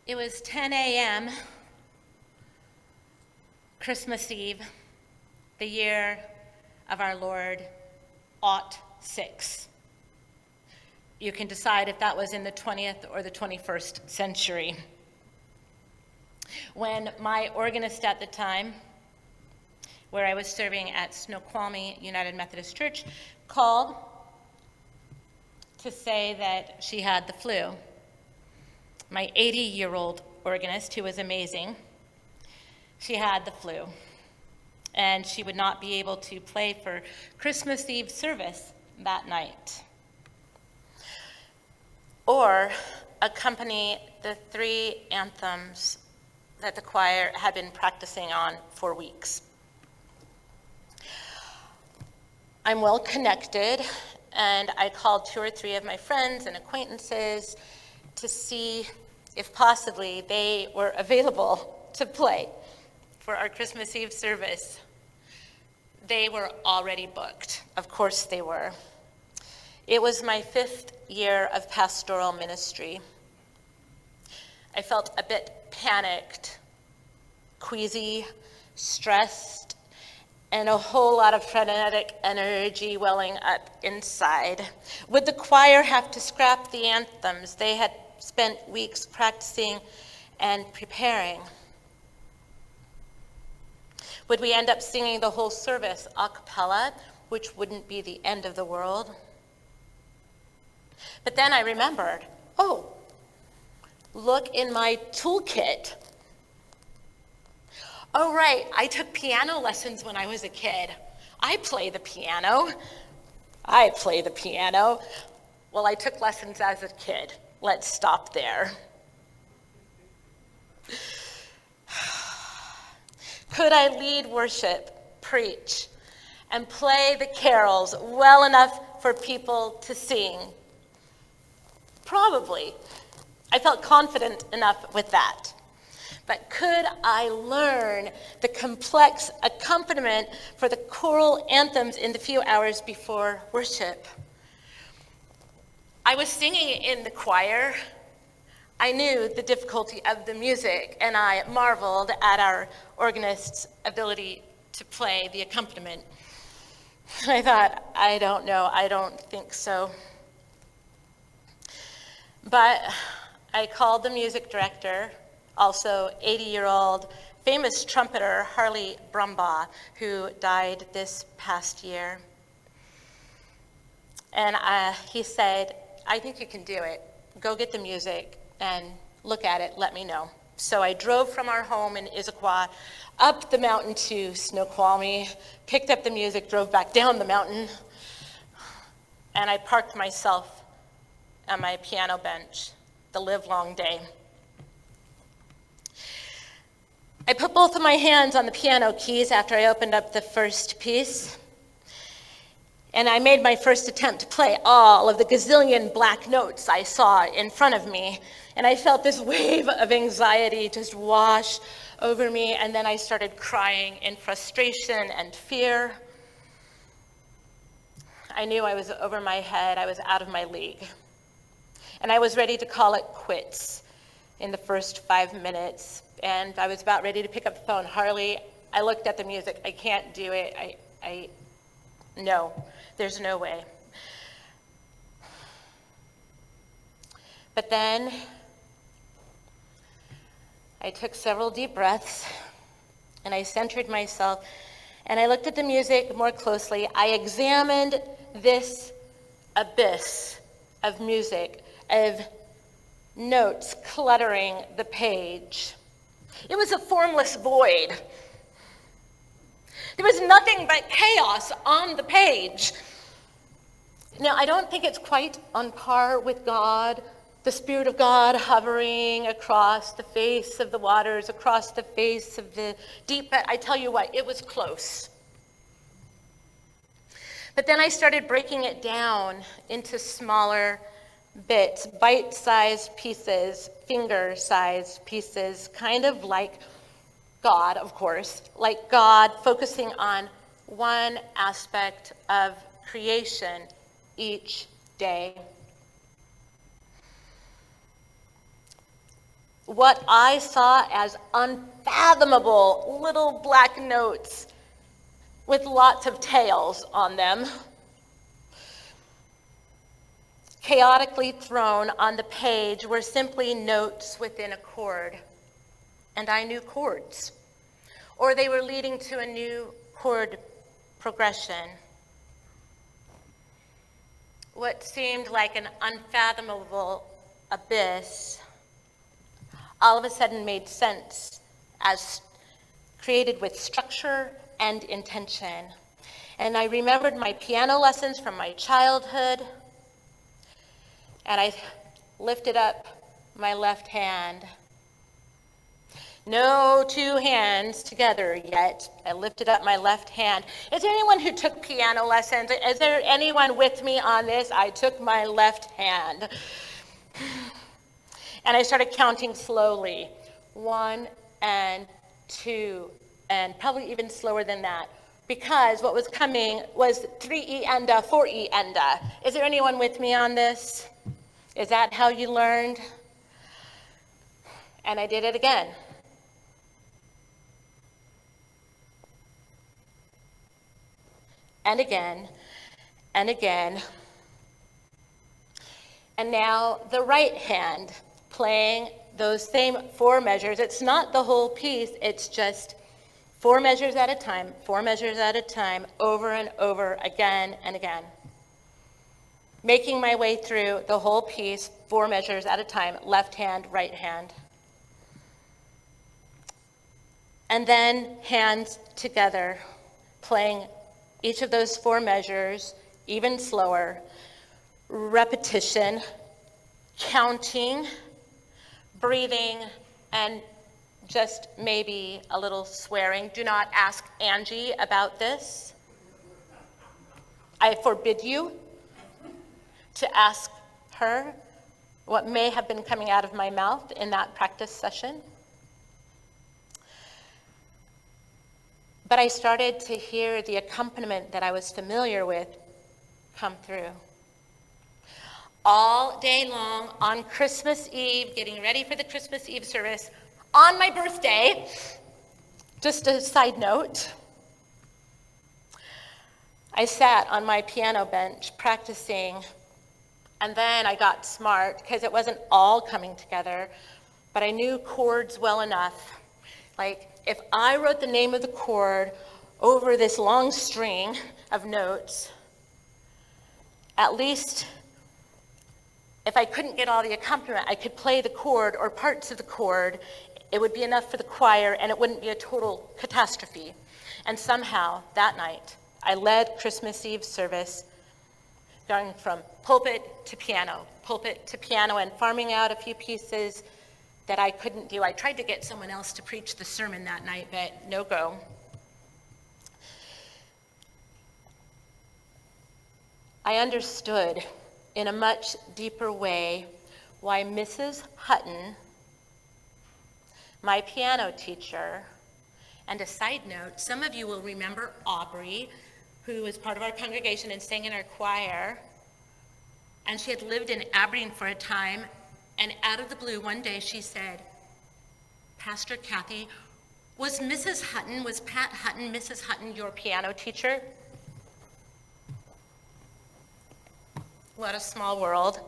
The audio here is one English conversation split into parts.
It was 10 a.m., Christmas Eve, the year of our Lord, '06. You can decide if that was in the 20th or the 21st century. When my organist at the time, where I was serving at Snoqualmie United Methodist Church, called to say that she had the flu. My 80-year-old organist, who was amazing, she had the flu, and she would not be able to play for Christmas Eve service that night, or accompany the 3 anthems that the choir had been practicing on for weeks. I'm well connected, and I called 2 or 3 of my friends and acquaintances to see if possibly they were available to play for our Christmas Eve service. They were already booked. Of course they were. It was my 5th year of pastoral ministry. I felt a bit panicked, queasy, stressed, and a whole lot of frenetic energy welling up inside. Would the choir have to scrap the anthems they had spent weeks practicing and preparing? Would we end up singing the whole service a cappella, which wouldn't be the end of the world? But then I remembered, oh, look in my toolkit. Oh, right, I took piano lessons when I was a kid. I play the piano. Well, I took lessons as a kid. Let's stop there. Could I lead worship, preach, and play the carols well enough for people to sing? Probably. I felt confident enough with that. But could I learn the complex accompaniment for the choral anthems in the few hours before worship? I was singing in the choir. I knew the difficulty of the music, and I marveled at our organist's ability to play the accompaniment. I thought, I don't know, I don't think so. But I called the music director, also 80-year-old famous trumpeter Harley Brumbaugh, who died this past year. And he said, I think you can do it. Go get the music and look at it, let me know. So I drove from our home in Issaquah up the mountain to Snoqualmie, picked up the music, drove back down the mountain, and I parked myself on my piano bench the livelong day. I put both of my hands on the piano keys after I opened up the first piece, and I made my first attempt to play all of the gazillion black notes I saw in front of me, and I felt this wave of anxiety just wash over me, and then I started crying in frustration and fear. I knew I was over my head, I was out of my league, and I was ready to call it quits in the first 5 minutes, and I was about ready to pick up the phone. Harley, I looked at the music, I can't do it, no, there's no way. But then I took several deep breaths and I centered myself and I looked at the music more closely. I examined this abyss of music, of notes cluttering the page. It was a formless void. There was nothing but chaos on the page. Now, I don't think it's quite on par with God, the Spirit of God hovering across the face of the waters, across the face of the deep, but I tell you what, it was close. But then I started breaking it down into smaller bits, bite-sized pieces, finger-sized pieces, kind of like God, of course, like God focusing on one aspect of creation each day. what I saw as unfathomable little black notes with lots of tails on them, chaotically thrown on the page, were simply notes within a chord. And I knew chords, or they were leading to a new chord progression. What seemed like an unfathomable abyss all of a sudden made sense as created with structure and intention. And I remembered my piano lessons from my childhood, and I lifted up my left hand. No two hands together yet. I lifted up my left hand. Is there anyone who took piano lessons? Is there anyone with me on this? I took my left hand. And I started counting slowly. 1 and 2, and probably even slower than that. Because what was coming was 3E and a 4E and a. Is there anyone with me on this? Is that how you learned? And I did it again. And again, and again. And now the right hand playing those same 4 measures. It's not the whole piece, it's just 4 measures at a time, 4 measures at a time, over and over, again and again. Making my way through the whole piece, 4 measures at a time, left hand, right hand. And then hands together, playing each of those 4 measures, even slower, repetition, counting, breathing, and just maybe a little swearing. Do not ask Angie about this. I forbid you to ask her what may have been coming out of my mouth in that practice session. But I started to hear the accompaniment that I was familiar with come through. All day long on Christmas Eve, getting ready for the Christmas Eve service, on my birthday, just a side note, I sat on my piano bench practicing, and then I got smart because it wasn't all coming together, but I knew chords well enough. Like, if I wrote the name of the chord over this long string of notes, at least if I couldn't get all the accompaniment, I could play the chord or parts of the chord. It would be enough for the choir, and it wouldn't be a total catastrophe. And somehow, that night, I led Christmas Eve service, going from pulpit to piano, and farming out a few pieces that I couldn't do. I tried to get someone else to preach the sermon that night, but no go. I understood in a much deeper way why Mrs. Hutton, my piano teacher, and a side note, some of you will remember Aubrey, who was part of our congregation and sang in our choir, and she had lived in Aberdeen for a time, and out of the blue one day she said, "Pastor Kathy, was Pat Hutton, Mrs. Hutton, your piano teacher?" What a small world.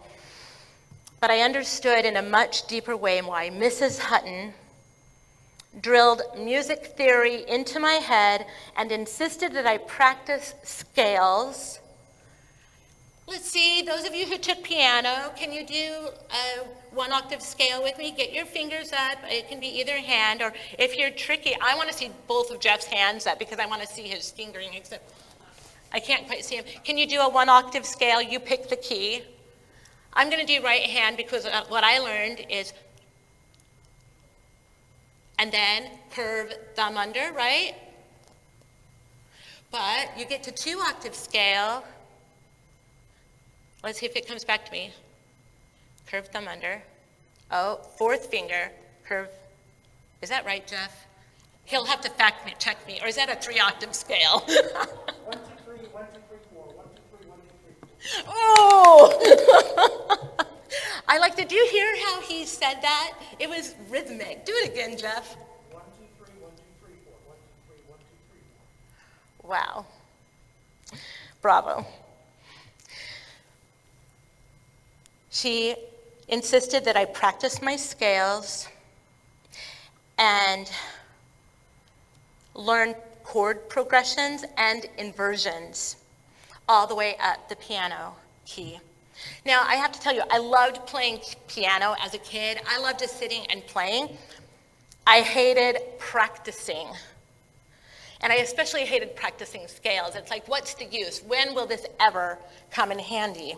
But I understood in a much deeper way why Mrs. Hutton drilled music theory into my head and insisted that I practice scales. Let's see, those of you who took piano, can you do a 1-octave scale with me? Get your fingers up. It can be either hand, or if you're tricky, I want to see both of Jeff's hands up because I want to see his fingering, except I can't quite see him. Can you do a 1-octave scale? You pick the key. I'm going to do right hand because what I learned is, and then curve thumb under, right? But you get to 2-octave scale. Let's see if it comes back to me. Curve thumb under. Oh, 4th finger, curve. Is that right, Jeff? He'll have to fact check me, or is that a 3-octave scale? 1, 2, 3, 1, 2, 3, 4. 1, 2, 3, 1, 2, 3, 4. Oh! Did you hear how he said that? It was rhythmic. Do it again, Jeff. 1, 2, 3, 1, 2, 3, 4. 1, 2, 3, 1, 2, 3, 4. Wow. Bravo. She insisted that I practice my scales and learn chord progressions and inversions all the way up the piano key. Now, I have to tell you, I loved playing piano as a kid. I loved just sitting and playing. I hated practicing. And I especially hated practicing scales. It's like, what's the use? When will this ever come in handy?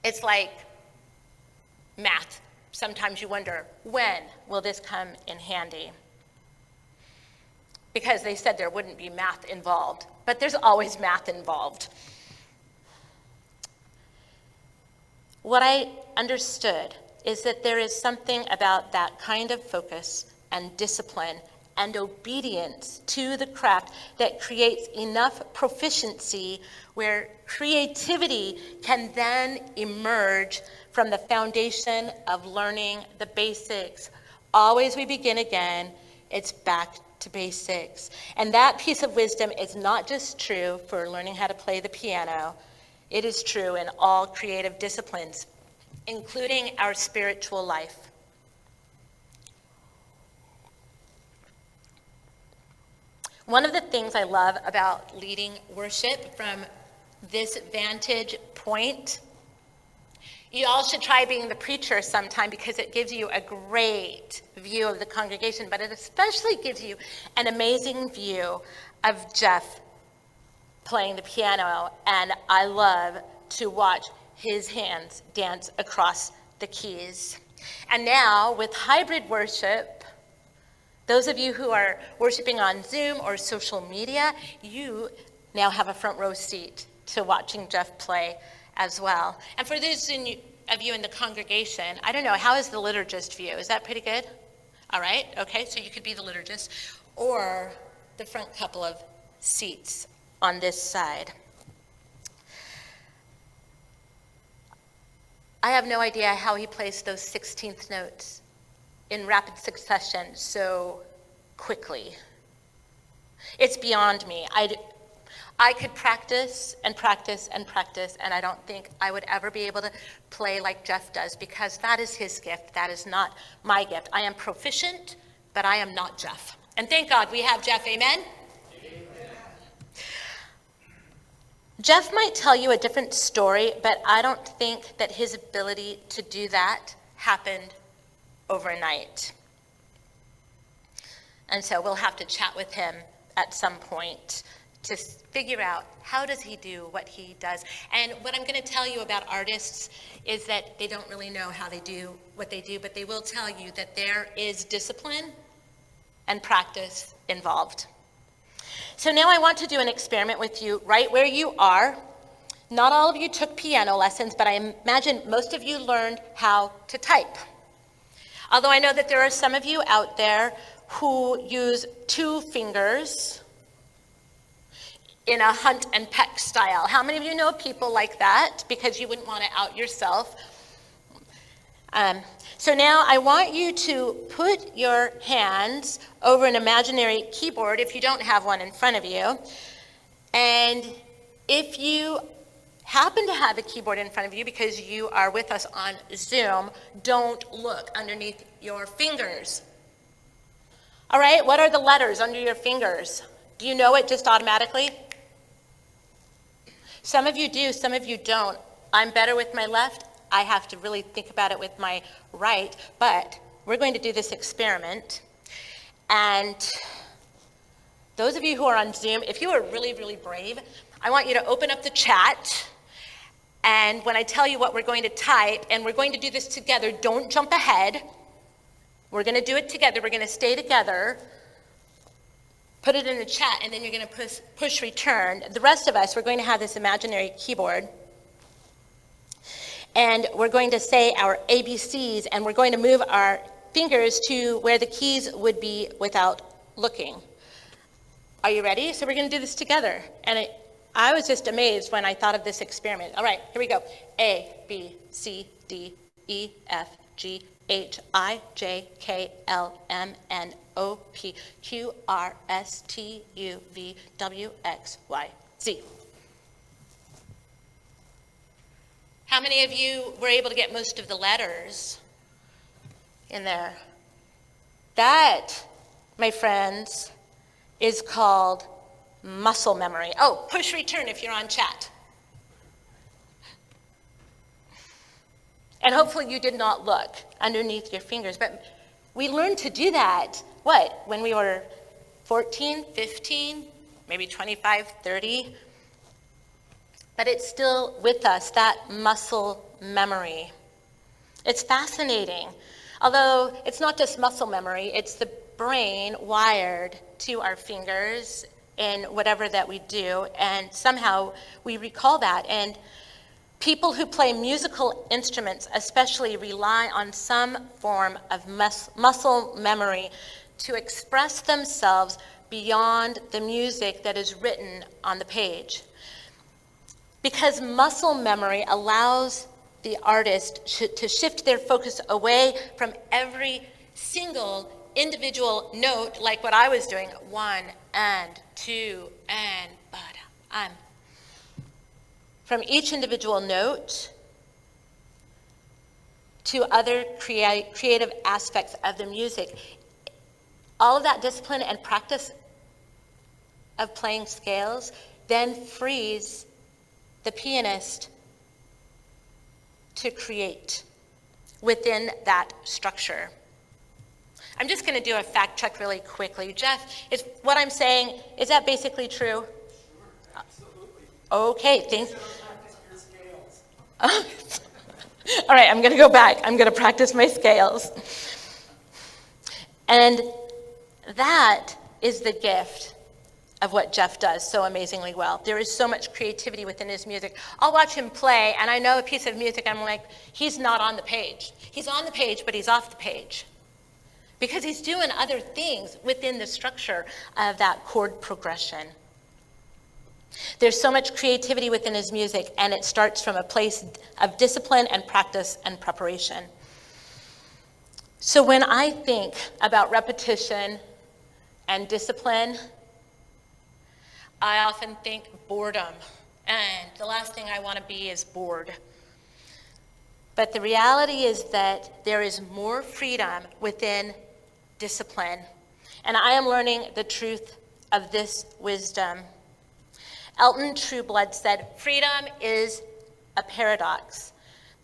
It's like math. Sometimes you wonder, when will this come in handy? Because they said there wouldn't be math involved, but there's always math involved. What I understood is that there is something about that kind of focus and discipline and obedience to the craft that creates enough proficiency where creativity can then emerge from the foundation of learning the basics. Always we begin again, it's back to basics. And that piece of wisdom is not just true for learning how to play the piano, it is true in all creative disciplines, including our spiritual life. One of the things I love about leading worship from this vantage point, you all should try being the preacher sometime because it gives you a great view of the congregation, but it especially gives you an amazing view of Jeff playing the piano, and I love to watch his hands dance across the keys. And now with hybrid worship, those of you who are worshiping on Zoom or social media, you now have a front row seat to watching Jeff play as well. And for those of you in the congregation, I don't know, how is the liturgist view? Is that pretty good? All right, okay, so you could be the liturgist or the front couple of seats on this side. I have no idea how he plays those 16th notes in rapid succession so quickly. It's beyond me. I could practice and practice and practice, and I don't think I would ever be able to play like Jeff does, because that is his gift. That is not my gift. I am proficient, but I am not Jeff. And thank God we have Jeff, amen? Jeff might tell you a different story, but I don't think that his ability to do that happened overnight. And so we'll have to chat with him at some point to figure out how does he do what he does. And what I'm going to tell you about artists is that they don't really know how they do what they do, but they will tell you that there is discipline and practice involved. So now I want to do an experiment with you right where you are. Not all of you took piano lessons, but I imagine most of you learned how to type. Although I know that there are some of you out there who use 2 fingers in a hunt and peck style. How many of you know people like that? Because you wouldn't want to out yourself. So now I want you to put your hands over an imaginary keyboard if you don't have one in front of you. And if you happen to have a keyboard in front of you because you are with us on Zoom, don't look underneath your fingers. All right, what are the letters under your fingers? Do you know it just automatically? Some of you do, some of you don't. I'm better with my left. I have to really think about it with my right, but we're going to do this experiment. And those of you who are on Zoom, if you are really, really brave, I want you to open up the chat. And when I tell you what we're going to type, and we're going to do this together, don't jump ahead. We're going to do it together. We're going to stay together. Put it in the chat, and then you're going to push return. The rest of us, we're going to have this imaginary keyboard. And we're going to say our ABCs, and we're going to move our fingers to where the keys would be without looking. Are you ready? So we're going to do this together. And I was just amazed when I thought of this experiment. All right, here we go. A, B, C, D, E, F, G, H, I, J, K, L, M, N, O, P, Q, R, S, T, U, V, W, X, Y, Z. How many of you were able to get most of the letters in there? That, my friends, is called muscle memory. Oh, push return if you're on chat. And hopefully you did not look underneath your fingers, but we learned to do that, when we were 14, 15, maybe 25, 30? But it's still with us, that muscle memory. It's fascinating. Although it's not just muscle memory, it's the brain wired to our fingers in whatever that we do, and somehow we recall that. And people who play musical instruments especially rely on some form of muscle memory to express themselves beyond the music that is written on the page. Because muscle memory allows the artist to shift their focus away from every single individual note, like what I was doing, 1 and 2 and but I'm. From each individual note to other creative aspects of the music. All of that discipline and practice of playing scales then frees the pianist to create within that structure. I'm just going to do a fact check really quickly. Jeff, is what I'm saying, is that basically true? Absolutely. Okay, thanks. Practice your scales. All right, I'm going to go back. I'm going to practice my scales. And that is the gift of what Jeff does so amazingly well. There is so much creativity within his music. I'll watch him play, and I know a piece of music, I'm like, he's not on the page. He's on the page, but he's off the page. Because he's doing other things within the structure of that chord progression. There's so much creativity within his music, and it starts from a place of discipline and practice and preparation. So when I think about repetition and discipline, I often think boredom, and the last thing I want to be is bored. But the reality is that there is more freedom within discipline, and I am learning the truth of this wisdom. Elton Trueblood said, "Freedom is a paradox.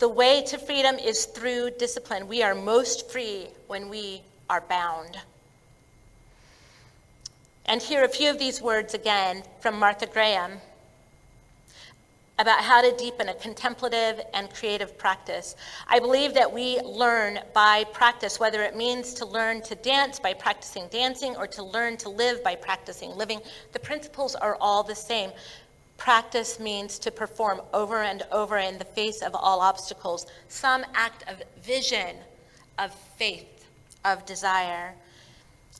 The way to freedom is through discipline. We are most free when we are bound." And here are a few of these words again from Martha Graham about how to deepen a contemplative and creative practice. I believe that we learn by practice, whether it means to learn to dance by practicing dancing or to learn to live by practicing living. The principles are all the same. Practice means to perform over and over in the face of all obstacles, some act of vision, of faith, of desire.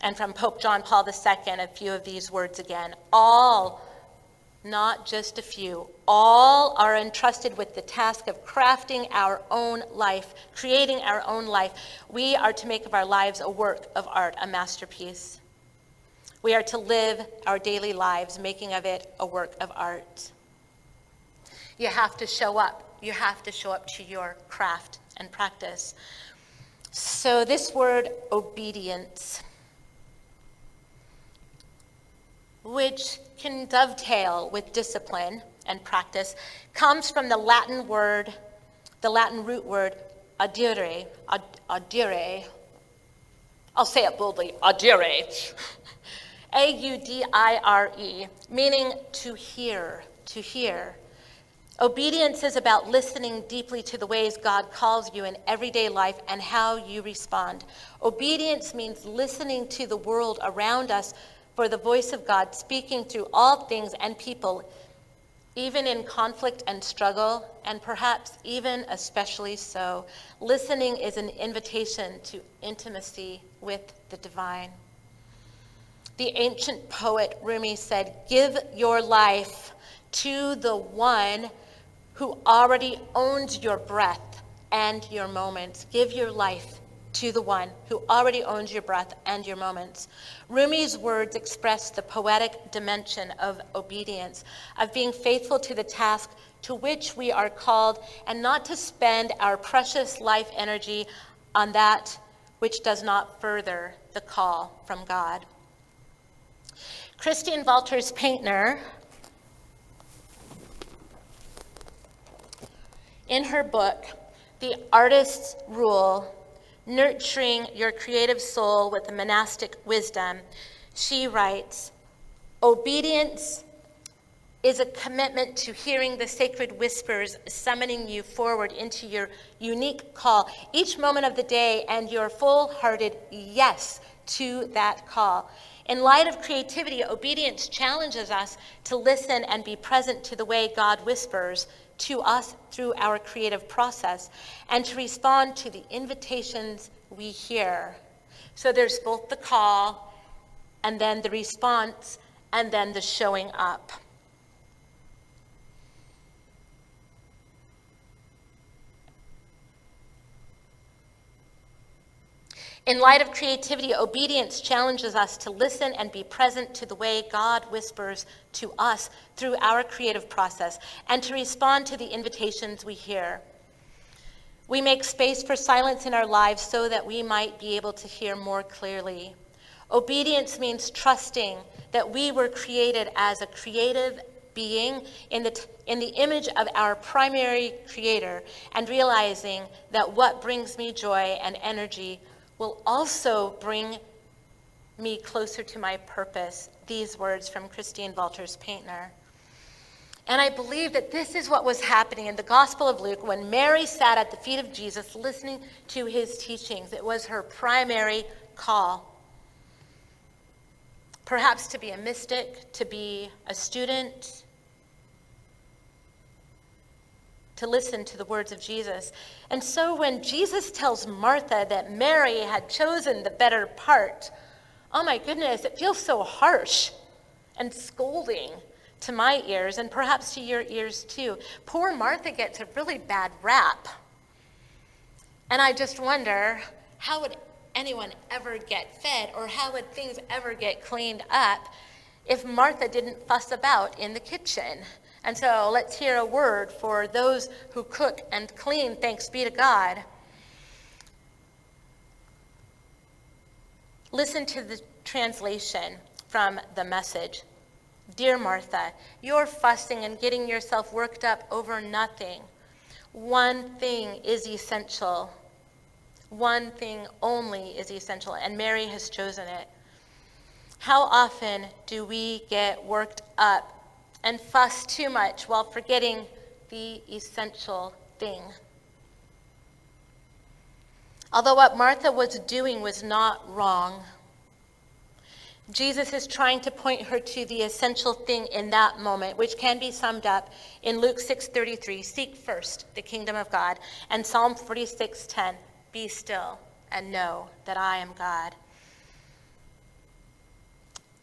And from Pope John Paul II, a few of these words again. All, not just a few, all are entrusted with the task of crafting our own life, creating our own life. We are to make of our lives a work of art, a masterpiece. We are to live our daily lives, making of it a work of art. You have to show up. You have to show up to your craft and practice. So this word, obedience, which can dovetail with discipline and practice, comes from the Latin root word audire. Audire. I'll say it boldly, audire. A-U-D-I-R-E, meaning to hear, to hear. Obedience is about listening deeply to the ways God calls you in everyday life and how you respond. Obedience means listening to the world around us for the voice of God speaking through all things and people, even in conflict and struggle, and perhaps even especially so. Listening is an invitation to intimacy with the divine. The ancient poet Rumi said, "Give your life to the one who already owns your breath and your moments. Give your life to the one who already owns your breath and your moments. Rumi's words express the poetic dimension of obedience, of being faithful to the task to which we are called, and not to spend our precious life energy on that which does not further the call from God. Christine Walters Paintner, in her book, The Artist's Rule, Nurturing Your Creative Soul with the Monastic Wisdom, she writes, obedience is a commitment to hearing the sacred whispers summoning you forward into your unique call each moment of the day, and your full-hearted yes to that call. In light of creativity, obedience challenges us to listen and be present to the way God whispers to us through our creative process, and to respond to the invitations we hear. So there's both the call, and then the response, and then the showing up. In light of creativity, obedience challenges us to listen and be present to the way God whispers to us through our creative process, and to respond to the invitations we hear. We make space for silence in our lives so that we might be able to hear more clearly. Obedience means trusting that we were created as a creative being in the image of our primary creator, and realizing that what brings me joy and energy will also bring me closer to my purpose. These words from Christine Walters Paintner. And I believe that this is what was happening in the Gospel of Luke when Mary sat at the feet of Jesus listening to his teachings. It was her primary call. Perhaps to be a mystic, to be a student, to listen to the words of Jesus. And so when Jesus tells Martha that Mary had chosen the better part, oh my goodness, it feels so harsh and scolding to my ears, and perhaps to your ears too. Poor Martha gets a really bad rap. And I just wonder, how would anyone ever get fed, or how would things ever get cleaned up if Martha didn't fuss about in the kitchen? And so let's hear a word for those who cook and clean. Thanks be to God. Listen to the translation from the Message. Dear Martha, you're fussing and getting yourself worked up over nothing. One thing is essential. One thing only is essential, and Mary has chosen it. How often do we get worked up and fuss too much while forgetting the essential thing? Although what Martha was doing was not wrong, Jesus is trying to point her to the essential thing in that moment, which can be summed up in Luke 6:33, seek first the kingdom of God, and Psalm 46:10, be still and know that I am God.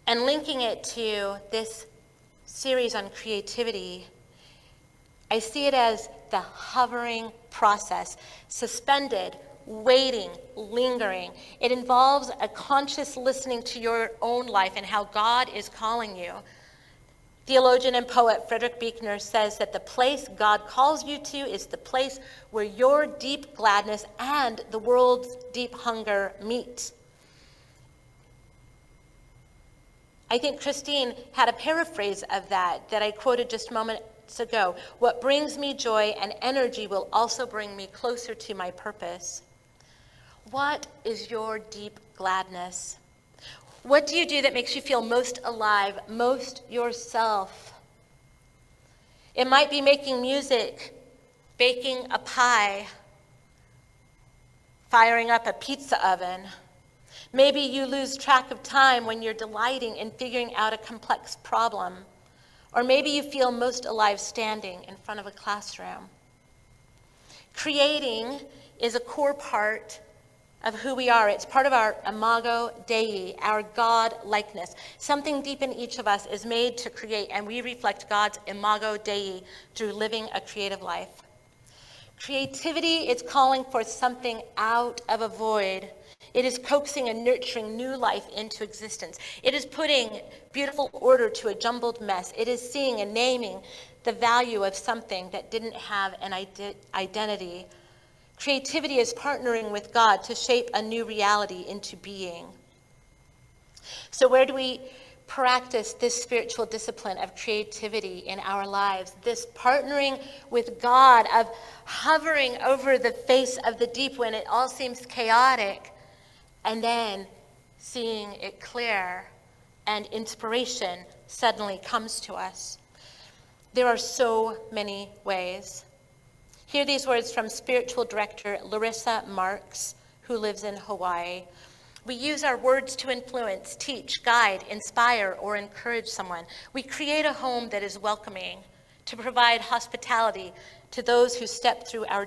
And linking it to this series on creativity, I see it as the hovering process, suspended, waiting, lingering. It involves a conscious listening to your own life and how God is calling you. Theologian and poet Frederick Buechner says that the place God calls you to is the place where your deep gladness and the world's deep hunger meet. I think Christine had a paraphrase of that I quoted just moments ago. What brings me joy and energy will also bring me closer to my purpose. What is your deep gladness? What do you do that makes you feel most alive, most yourself? It might be making music, baking a pie, firing up a pizza oven. Maybe you lose track of time when you're delighting in figuring out a complex problem. Or maybe you feel most alive standing in front of a classroom. Creating is a core part of who we are. It's part of our imago Dei, our God likeness. Something deep in each of us is made to create, and we reflect God's imago Dei through living a creative life. Creativity is calling for something out of a void. It is coaxing and nurturing new life into existence. It is putting beautiful order to a jumbled mess. It is seeing and naming the value of something that didn't have an identity. Creativity is partnering with God to shape a new reality into being. So where do we practice this spiritual discipline of creativity in our lives? This partnering with God, of hovering over the face of the deep when it all seems chaotic, and then seeing it clear, and inspiration suddenly comes to us. There are so many ways. Hear these words from spiritual director Larissa Marks, who lives in Hawaii. We use our words to influence, teach, guide, inspire, or encourage someone. We create a home that is welcoming, to provide hospitality to those who step through our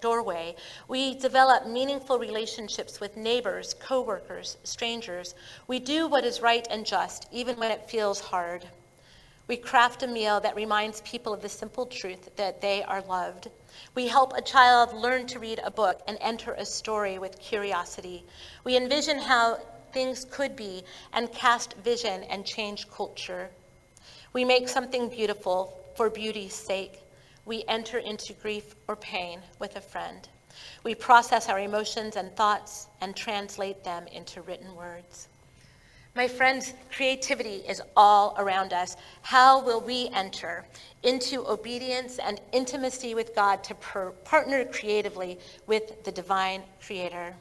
doorway. We develop meaningful relationships with neighbors, coworkers, strangers. We do what is right and just, even when it feels hard. We craft a meal that reminds people of the simple truth that they are loved. We help a child learn to read a book and enter a story with curiosity. We envision how things could be and cast vision and change culture. We make something beautiful for beauty's sake. We enter into grief or pain with a friend. We process our emotions and thoughts and translate them into written words. My friends, creativity is all around us. How will we enter into obedience and intimacy with God to partner creatively with the divine creator?